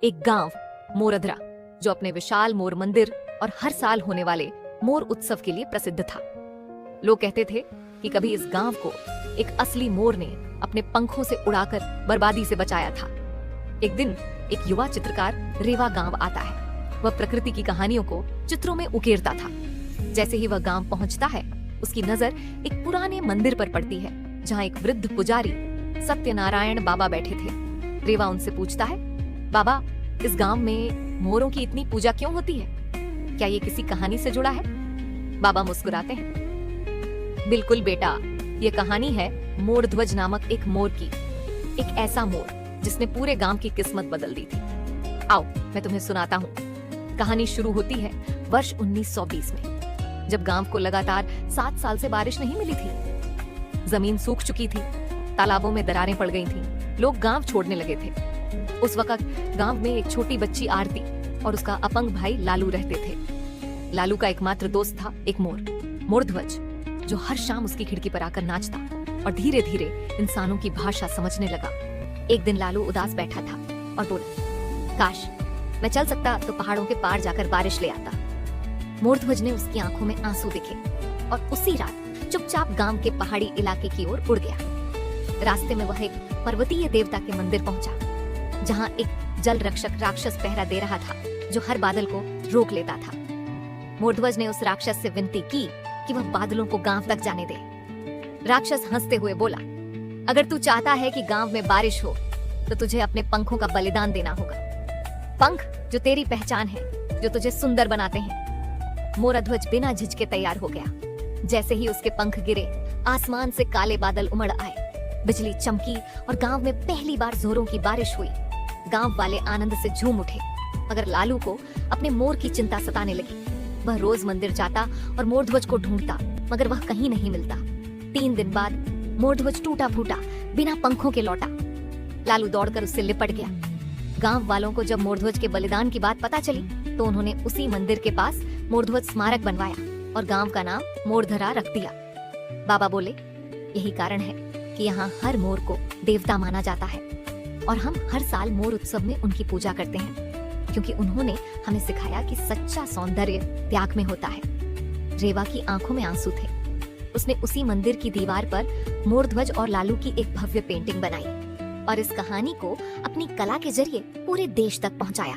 एक गांव मोरधरा जो अपने विशाल मोर मंदिर और हर साल होने वाले मोर उत्सव के लिए प्रसिद्ध था। लोग कहते थे कि कभी इस गांव को एक असली मोर ने अपने पंखों से उड़ाकर बर्बादी से बचाया था। एक दिन एक युवा चित्रकार रेवा गांव आता है। वह प्रकृति की कहानियों को चित्रों में उकेरता था। जैसे ही वह गांव पहुंचता है, उसकी नजर एक पुराने मंदिर पर पड़ती है जहां एक वृद्ध पुजारी सत्यनारायण बाबा बैठे थे। रेवा उनसे पूछता है, बाबा, इस गांव में मोरों की इतनी पूजा क्यों होती है? क्या ये किसी कहानी से जुड़ा है? बाबा मुस्कुराते हैं, बिल्कुल बेटा, ये कहानी है मोरध्वज नामक एक मोर की। एक ऐसा मोर जिसने पूरे गांव की किस्मत बदल दी थी। आओ मैं तुम्हें सुनाता हूँ। कहानी शुरू होती है वर्ष 1920 में, जब गांव को लगातार 7 साल से बारिश नहीं मिली थी। जमीन सूख चुकी थी, तालाबों में दरारें पड़ गई थीं, लोग गांव छोड़ने लगे थे। उस वक्त गांव में एक छोटी बच्ची आरती और उसका अपंग भाई लालू रहते थे। लालू का एकमात्र दोस्त था एक मोर, मोरध्वज, जो हर शाम उसकी खिड़की पर आकर नाचता और धीरे धीरे इंसानों की भाषा समझने लगा। एक दिन लालू उदास बैठा था और बोला, काश मैं चल सकता तो पहाड़ों के पार जाकर बारिश ले आता। मोरध्वज ने उसकी आंखों में आंसू दिखे और उसी रात चुपचाप गांव के पहाड़ी इलाके की ओर उड़ गया। रास्ते में वह एक पर्वतीय देवता के मंदिर पहुंचा, जहां एक जल रक्षक राक्षस पहरा दे रहा था जो हर बादल को रोक लेता था। मोरध्वज ने उस राक्षस से विनती की कि वह बादलों को गांव तक जाने दे। राक्षस हंसते हुए बोला, अगर तू चाहता है कि गांव में बारिश हो तो तुझे अपने पंखों का बलिदान देना होगा। पंख जो तेरी पहचान है, जो तुझे सुंदर बनाते हैं। मोरध्वज बिना झिझके तैयार हो गया। जैसे ही उसके पंख गिरे, आसमान से काले बादल उमड़ आए, बिजली चमकी और गांव में पहली बार जोरों की बारिश हुई। गांव वाले आनंद से झूम उठे, मगर लालू को अपने मोर की चिंता सताने लगी। वह रोज मंदिर जाता और मोरध्वज को ढूंढता, मगर वह कहीं नहीं मिलता। 3 दिन बाद मोरध्वज टूटा फूटा बिना पंखों के लौटा। लालू दौड़कर उससे लिपट गया। गांव वालों को जब मोरध्वज के बलिदान की बात पता चली तो उन्होंने उसी मंदिर के पास मोरध्वज स्मारक बनवाया और गांव का नाम मोरधरा रख दिया। बाबा बोले, यही कारण है कि यहाँ हर मोर को देवता माना जाता है और हम हर साल मोर उत्सव में उनकी पूजा करते हैं, क्योंकि उन्होंने हमें सिखाया कि सच्चा सौंदर्य त्याग में होता है। रेवा की आंखों में आंसू थे। उसने उसी मंदिर की दीवार पर मोरध्वज और लालू की एक भव्य पेंटिंग बनाई और इस कहानी को अपनी कला के जरिए पूरे देश तक पहुंचाया।